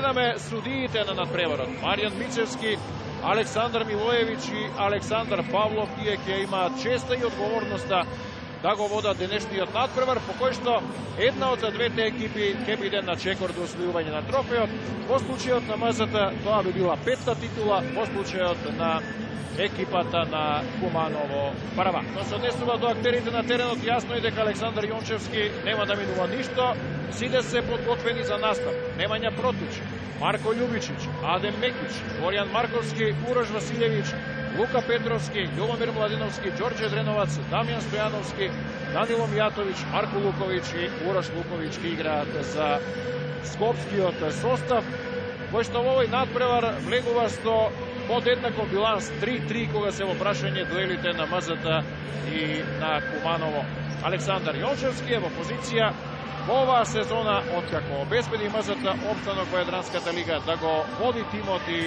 гледаме судиите на надпреварот. Маријан Мицевски, Александар Милоевич и Александар Павлов, тие ќе имаат честа и одговорноста да го водат денешниот надпревар, по кој што една од двете екипи ќе биде на чекор до освојување на трофеот. Во случајот на МЗТ тоа би била 5-та титула, во случајот на екипата на Куманово прва. Но се однесува до актерите на теренот, јасно е дека Александар Јончевски нема да минува ништо, сите се подготвени за настап. Немања Протич, Марко Љубичич, Адем Мекич, Горијан Марковски, Урош Василевич, Лука Петровски, Љубомир Младиновски, Ѓорđe Дреновац, Дамјан Стојановски, Данило Мијатовиќ, Марко Луковиќ и Урош Луковиќ ќе играат за скопскиот состав, кој што во овој надпревар влегува со подеднаков биланс 3-3 кога се во прашање дуелите на МЗТ и на Куманово. Александар Јончевски е во позиција во оваа сезона, откако обезбеди МЗТ опстанок во Јадранската лига, да го води тимот и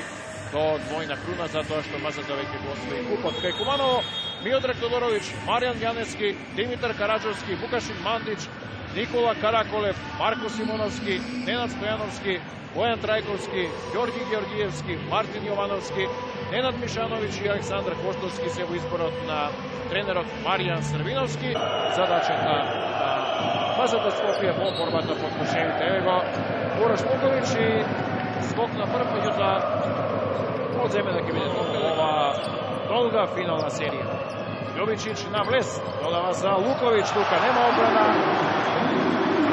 до двојна круна, затоа што МЗТ веќе го освои купот. Кај Куманово, Миодраг Тодороvić, Маријан Јаневски, Димитар Караџовски, Вукашин Мандич, Никола Караколев, Марко Симоновски, Ненад Стојановски, Бојан Трајковски, Ѓорѓи Ѓорѓиевски, Мартин Јовановски, Ненад Мишановиќ и Александар Коштовски се во изборот на тренерот Маријан Срвиновски. Задачата на МЗТ Скопје во борбата под кошевите. Еве го Урош Луковиќ и скок на прв, меѓутоа од земјата ќе биде ова долга финална серија. Љубичич на влез, додава за Луковиќ, тука нема одбрана.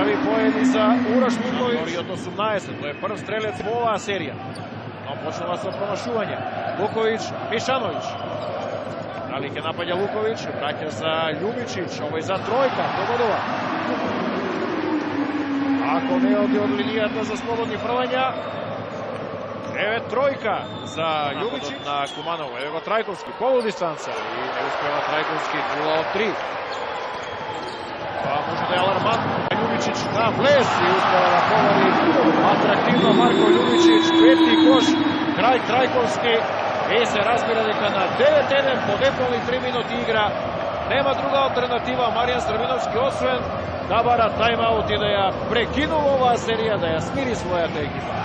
Први поеди за Урош Луковиќ од 18, тој е прв стрелец во оваа серија. Но почнува со промашување. Луковиќ, Мишановиќ. Дали ќе напаѓа Луковиќ, праќа за Љубичич, овој за тројка, догодува. Ако не оди од линијата за слободни фрлања, еве тројка за Љубичич на Куманово. Еве го Трајковски, полудистанца и не успева Трајковски, 0-3. Това може да е алармантно. Љубичич на влез и успева да погоди атрактивно Марко Љубичич, пети кош, крај Трајковски и се разбира дека на 9-1 по неполни 3 минути игра нема друга алтернатива. Маријан Срвиновски освен да бара тајмаут и да ја прекинува оваа серија, да ја смири својата екипа.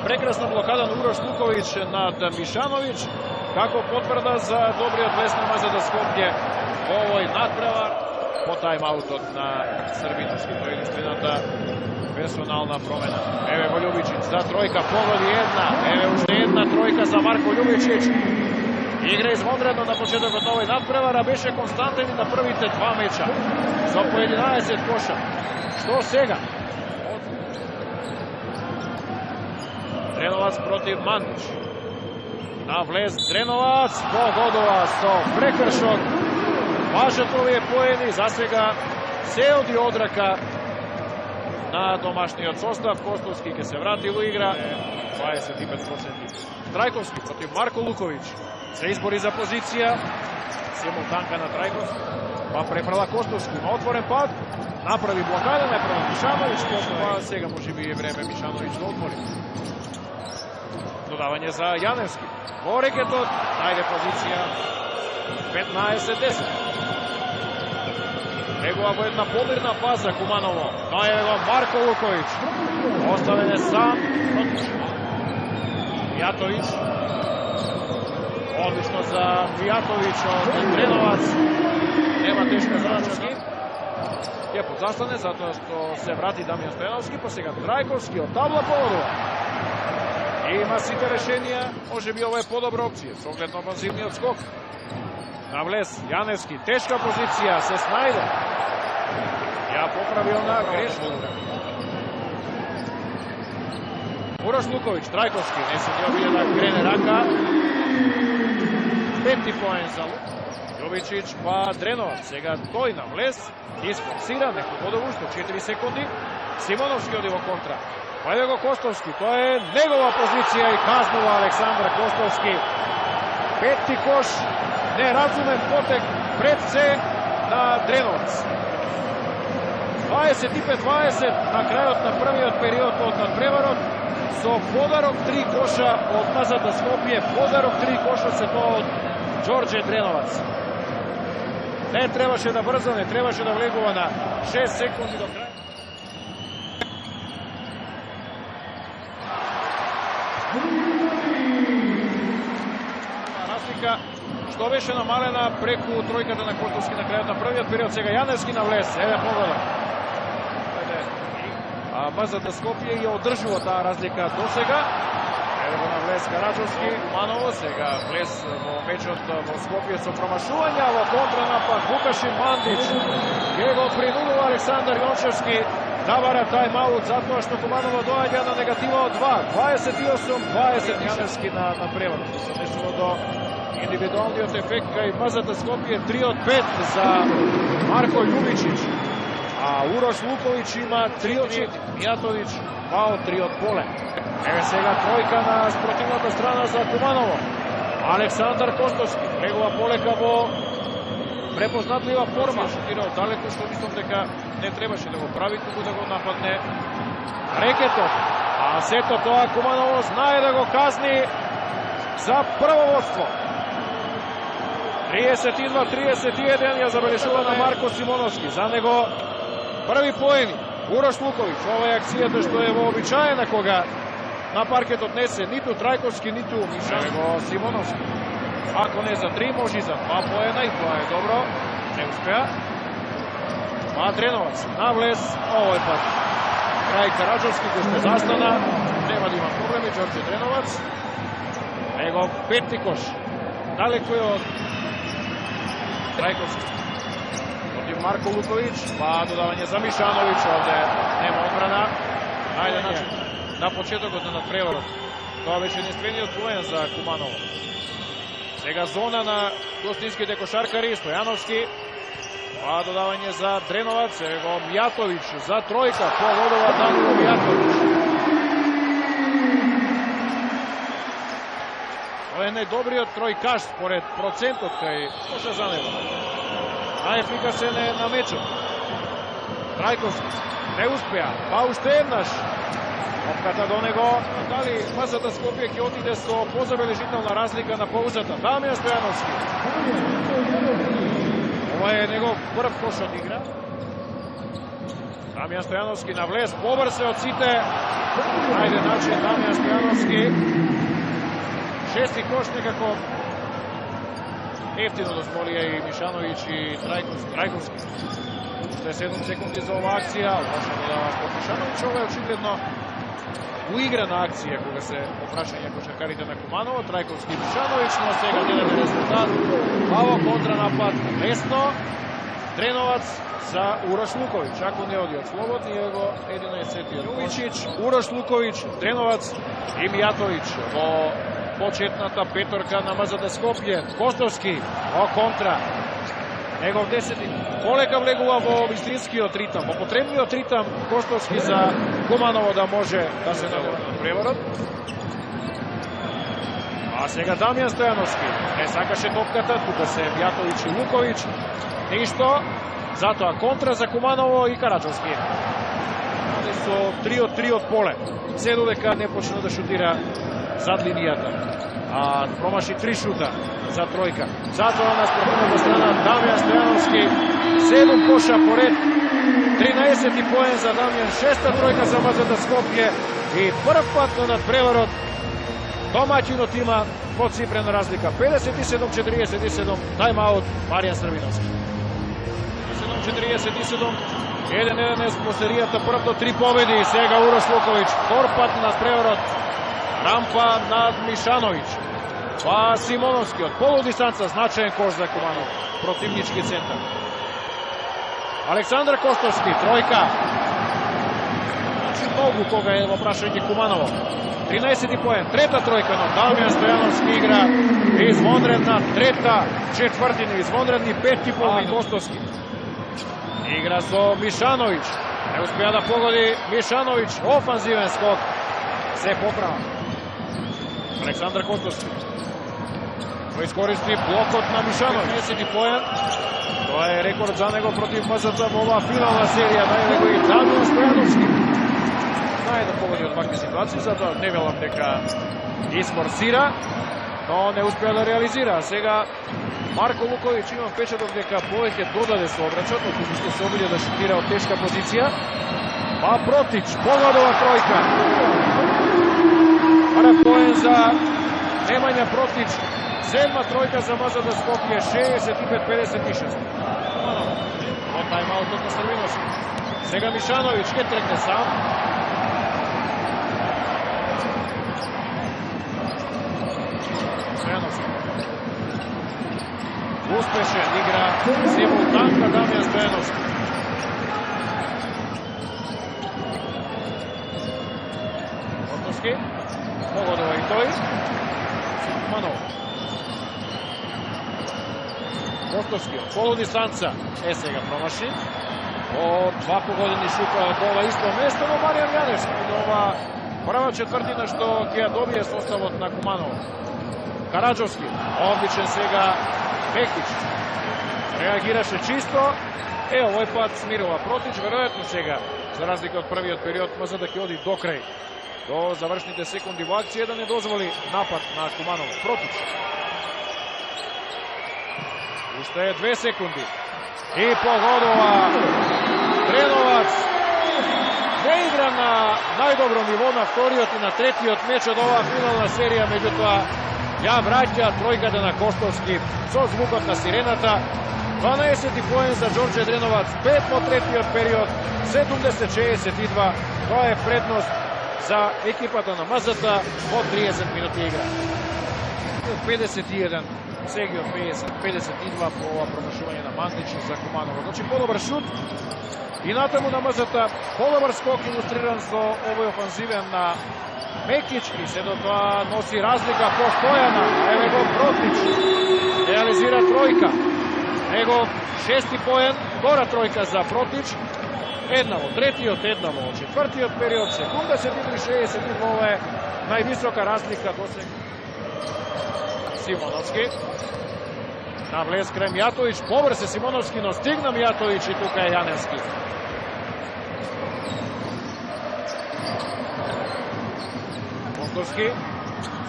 Прекрасна блокада на Урош Луковиќ над Мишановиќ, како потврда за добриот лес на МЗТ Скопје во овој надпревар по тајмаутот на Срвиновски. Тој е единствената персонална промена. Еве го Љубичич за тројка, погоди една, еве уште една тројка за Марко Љубичич. Игра извонредно на почетокот на овој надпревар, а беше константен и на првите два меча со по 11 коша. Што сега? Дреновац против Мандич. На влез Дреновац, погодува со прекршок. Важат овие поени, за сега се оди од рака на домашниот состав. Костовски ќе се врати во игра, 25%. Трајковски против Марко Луковиќ. Се избори за позиција. Симултанка на Трајковски. Па префрла Костовски на отворен пат. Направи блокада, направи Мишановиќ. Па сега може би е време Мишановиќ да отвори. Додавање за Јаневски. Во рекетот, најде позиција 15-10. Негова во една помирна фаза Куманово. Но е во Марко Луковиќ. Оставен е сам. Мијатовиќ. Одлично за Мијатовиќ од Дреновац. Нема тешка задача. Ќе подзастане затоа што се врати Дамјан Стојановски, па сега Трајковски од табла погодува. Има сите решенија, може би ова е подобра опција, со оглед на офанзивниот скок. На влез, Јаневски, тешка позиција, се снајде. Ја поправи она грешно. Урош Луковиќ, Трајковски, не се не обиде да крене рака. Пети поен за Љубичич, па Дреновац, сега тој на влез, изфорсира, некој подобро уште 4 секунди. Симоновски оди во контра. Па е го Костовски, тоа е негова позиција и казнува Александар Костовски. Пети кош, неразумен потек пред се на Дреновац. 25-20 на крајот на првиот период од надпреварот со подарок 3 коша од МЗТ Скопје, подарок 3 коша се тоа од Ѓорđe Дреновац. Не требаше да брза, не требаше да влегува на 6 секунди до крај. Разлика што беше намалена преку тројката на Костовски на крајот на првиот период. Сега Јаневски на влез, еве погледа. МЗД Скопје ја одржува таа разлика до сега. Еве го на влез Караджовски, Куманово, сега влез во мечот во Скопје со промашување, во контранапад Вукашин Мандич. Ке го принудува Александар Јончевски да бара тајм-аут затоа што Куманово доаѓа на негатива од 2. 28-20 Јаневски на превод. Се desilo до индивидуалниот ефект кај МЗД Скопје 3 од 5 за Марко Љубичич. А Урош Луковиќ има 3 од 4. Мијатовиќ 2 од 3 од поле. Еве сега тројка на спротивната страна за Куманово. Александар Костовски легува полека во препознатлива форма. Шутира од далеку, што мислам дека не требаше да го прави, туку да го нападне рекетот. А сето тоа Куманово знае да го казни за прво водство. 32-31 ја забележува на Марко Симоновски. За него први поени. Урош Луковиќ. Ова е акцијата што е вообичаена кога на паркетот не се ниту Трајковски, ниту Мишано Симоновски. Ако не за 3, може и за 2 поена и тоа е добро. Не успеа. Дреновац на влез, овој пат крај Караджовски кој што застана. Нема да има проблеми, Ѓорѓе Дреновац. Него петти кош. Далеко е од Трајковски. Против Марко Луковиќ, па додавање за Мишановиќ, овде нема одбрана. Ајде на почетокот на надпреварот. Тоа беше единствениот поен за Куманово. Сега зона на гостинските кошаркари, Стојановски. Па додавање за Дреновац, ево Мијатовиќ за тројка, погодува Данило Мијатовиќ. Ова е најдобриот тројкаш според процентот кај коша за него. Најефикасен е на мечот. Трајковски не успеа, па уште еднаш. Опката до него, дали МЗД Скопје ќе отиде со позабележителна разлика на паузата. Дамјан Стојановски. Ова е негов прв кош од игра. Дамјан Стојановски на влез, побрз е од сите. Најде начин Дамјан Стојановски. Шести кош некако ефтино дозволија и Мишановиќ и Трајковски. Уште 7 секунди за оваа акција. Лошо додава спорт Мишановиќ. Ова е очигледно уиграна акција кога се опрашање кошаркарите на Куманово. Трајковски и Мишановиќ, но сега гледаме резултат. Паво контранапад лесно. Дреновац за Урош Луковиќ. Ако не оди од слободни, его 11-тиот. Љубичич, Урош Луковиќ, Дреновац и Мијатовиќ во почетната петорка на МЗД Скопје. Костовски во контра. Негов 10 полека влегува во вистинскиот ритам, во потребниот ритам Костовски за Куманово да може да се најде на преворот. А сега Дамјан Стојановски не сакаше топката, тука се Мијатовиќ и Луковиќ. Ништо, затоа контра за Куманово и Караджовски. Со 3 од 3 од поле. Се додека не почна да шутира зад линијата. А промаши 3 шута за тројка. Затоа на спротивната страна Дамјан Стојановски 7 коша поред. 13 поен за Дамјан, 6-та тројка за МЗД Скопје и прв пат на надпреварот домаќинот има подцифрена разлика. 57-47, тајм-аут Маријан Србиновски. 47-47, 1-1 по серијата, прв до 3 победи. Сега Урош Луковиќ, втор пат на надпреварот. Рампа над Мишановиќ. Па Симоновски од полудистанца, значаен кош за Куманово, противнички центар. Александар Костовски, тројка. Многу кога е во прашање Куманово. 13 поен, трета тројка, но Дамјан Стојановски игра извонредна трета четвртина, извонредни 5,5 минути. Костовски игра со Мишановиќ. Не успеа да погоди Мишановиќ, офанзивен скок. Се поправа. Александар Костовски. Кој искористи блокот на Мишановиќ. 10 поен. Тоа е рекорд за него против МЗД во оваа финална серија. Најде го и Дамјан Стојановски. Знае да погоди од вакви ситуации, затоа не велам дека изфорсира, но не успеа да реализира. Сега Марко Луковиć има впечаток дека повеќе додаде сообраќајот, но што се обиде да шутира од тешка позиција. Па Протич, погодова тројка. Пара поен за Немања Протич. Седма тројка за МЗД Скопје, 65-56. Од тајмаутот на Срвиновски. Сега Мишановиć ќе трекне сам. Стојановски. Успешен игра симултанка Дамјан Стојановски. Котовски. Погодува и тој. Манов. Котовски од полудистанца сега промаши. Од два погодени шута од ова исто место, но Маријан Јаневски од ова прва четвртина што ќе ја добие составот на Куманово. Караджовски, одличен сега Мекич. Реагираше чисто. Овој пат смирува Протич, веројатно сега, за разлика од првиот период, МЗД ќе оди до крај, до завршните секунди во акција, да не дозволи напад на Куманово. Протич. Уште е 2 секунди. И погодува Дреноваc. Не игра на најдобро ниво на вториот и на третиот меч од оваа финална серија, меѓутоа ја враќа тројката на Костовски со звукот на сирената. 12 поен за Ѓорđe Дреноваc, 5 во третиот период, 70-62. Тоа е предност за екипата на МЗД во 30 минути игра. 51, сега од 50-52 по ова промашување на Мандич за Куманово. Значи подобар шут и натаму на МЗД, подобар скок илустриран со овој офанзивен на Мекич и се до тоа носи разлика постојана. Еве го Протич, реализира тројка. Него шести поен, гора тројка за Протич. Една во третиот, една во четвртиот период, секунда 63-62, ова е највисока разлика до сега. Симоновски. Навлез крај Мијатовиć, побрз е Симоновски, но стигна Мијатовиć и тука е Јаневски. Контовски,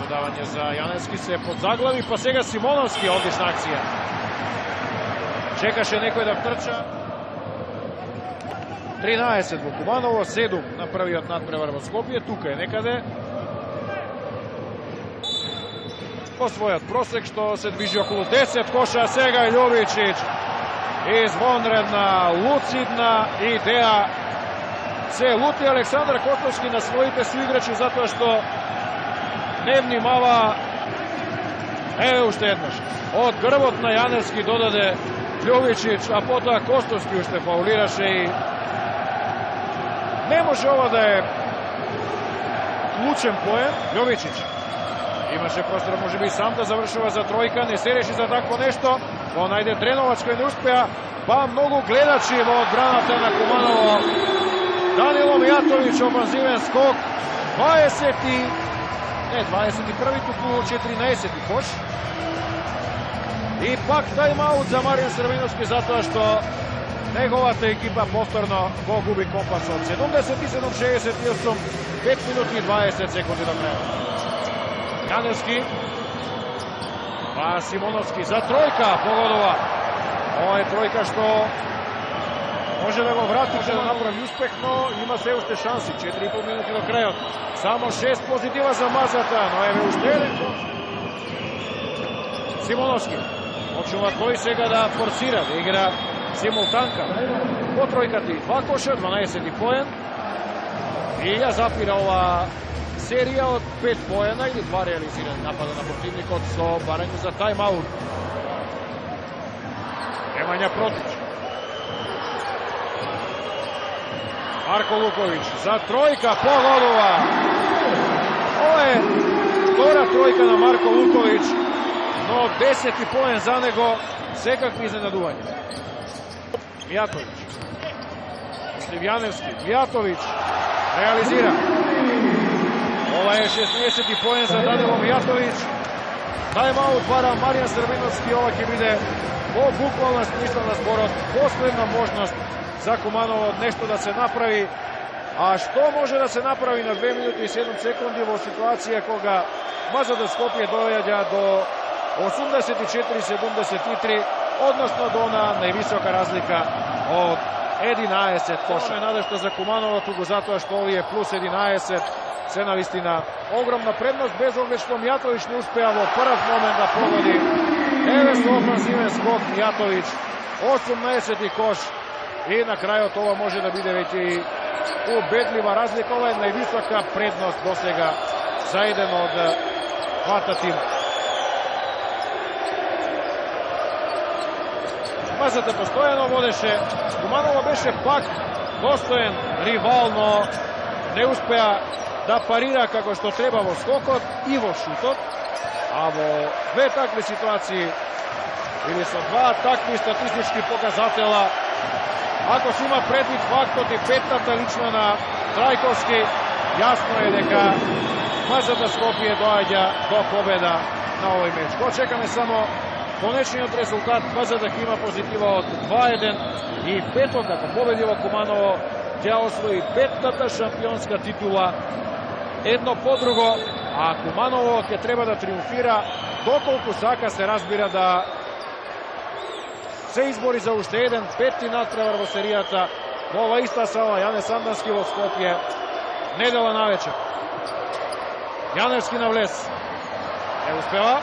додавање за Јаневски, се подзаглави, па сега Симоновски, одлична акција. Чекаше некој да втрча. 13 во Куманово, 7 на првиот надпревар во Скопје, тука е некаде. По својот просек, што се движи околу 10 коша, сега Љовичиć. Извонредна, луцидна идеја. Се лути Александар Котовски на своите суиграчи затоа што не внимава. Еве уште еднаш. Од грбот на Јаневски додаде Љовичиć, а потоа Костовски уште фаулираше и не може ова да е лучен поен. Љовичиć имаше простор, може би сам да завршува за тројка, не се реши за такво нешто. Го најде Дреноваc кој не успеа, па многу гледачи во одбраната на Куманово. Данило Мијатовиć, офанзивен скок, 21, туку 14 кош. И пак тајмаут за Маријан Срвиновски, затоа што неговата екипа повторно го губи компасот. 77-68, 5 минути и 20 секунди до крај. Јаневски, па Симоновски за тројка, погодува. Ова е тројка што може да го врати, може да направи успех, но има се уште шанси. 4,5 минути до крајот. Само 6 позитива за Мазата, но еве уште еден кош. Симоновски. Почнува тој сега да форсира, да игра симултанка. По тројката и 2 коша, 12 поен. И ја запира ова серија од 5 поена или 2 реализирани напада на противникот со барање за тајмаут. Немања Протич. Марко Луковиć за тројка, погодува. Ова е втора тројка на Марко Луковиć, но 10 поен за него, секакви изненадувања. Мијатовиć. Јаневски, Мијатовиć реализира. Ова е 16 поен за Данило Мијатовиć. Тајмаут бара Маријан Срвиновски, ова ќе биде во буквална смисла на зборот последна можност за Куманово нешто да се направи. А што може да се направи на 2 минути и 7 секунди во ситуација кога МЗД Скопје доаѓа до 84-73, odnosno do ona najvisoka razlika od 11 koša. Надежда за Куманово, туку затоа што овие плюс 11 се навистина огромна предност, без оглед што Мијатовиќ не успеа во прв момент да погоди. Еве со офанзивен скок Мијатовиќ, 18 кош и на крајот ова може да биде веќе и убедлива разлика. Ова е највисока предност досега за еден од двата тима. Мазата постојано водеше, Куманово беше пак достоен ривал, но не успеа да парира како што треба во скокот и во шутот, а во две такви ситуации или со два такви статистички показатела, ако се има предвид фактот и петтата лична на Трајковски, јасно е дека Мазата Скопје доаѓа до победа на овој меч. Го чекаме само конечниот резултат. Мазата ќе има позитива од 2-1 и петот, ако победи во Куманово, ќе освои петтата шампионска титула едно по друго, а Куманово ќе треба да триумфира доколку сака, се разбира, да се избори за уште еден петти надпревар во серијата во ова иста сала. Јане Сандански во Скопје недела навечер. Јаневски на влез. Не успева.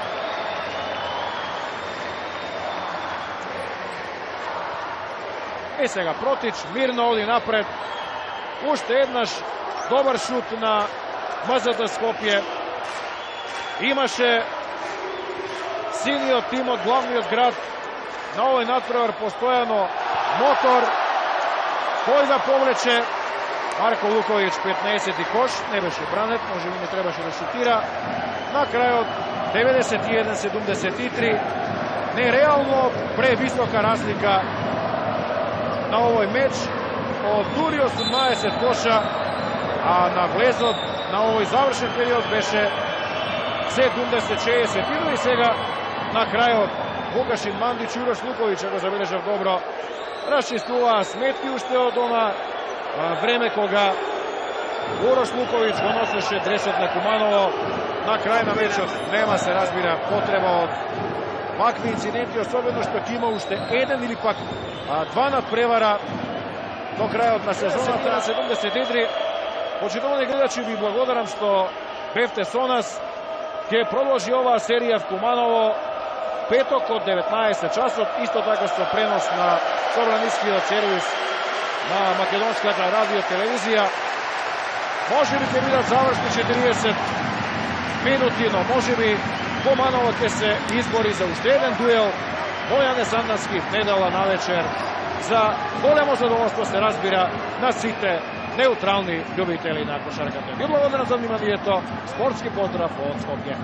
И сега Протич мирно оди напред. Уште еднаш добар шут на Мазата Скопје. Имаше силниот тим од главниот град на овој надпревар постојано мотор. Кој да повлече? Марко Луковиќ, 15 кош, не беше бранет, може би не требаше да шутира. На крајот 91-73. Нереално превисока разлика на овој меч од дури 18 коша, а на влезот на овој завршен период беше 70-60. И сега на крајот Вукашин Мандиќ и Урош Луковиќ, ако забележав добро, расчистуваа сметки уште од она време кога Урош Луковиќ го носеше дресот на Куманово. На крај на мечот нема, се разбира, потреба од вакви инциденти, особено што ќе има уште еден или пак два надпревара до крајот на сезоната на 73. Почитувани гледачи, ви благодарам што бевте со нас. Ќе продолжи оваа серија в Куманово петок од 19 часот, исто така со пренос на собранискиот сервис на македонската радио телевизија. Може би ќе бидат завршни 40 минути, но може би Куманово ќе се избори за уште еден дуел во Јане Сандански недела навечер, за големо задоволство, се разбира, на сите неутрални љубители на кошарката. Ви благодарам за вниманието. Спортски поздрав од Скопје.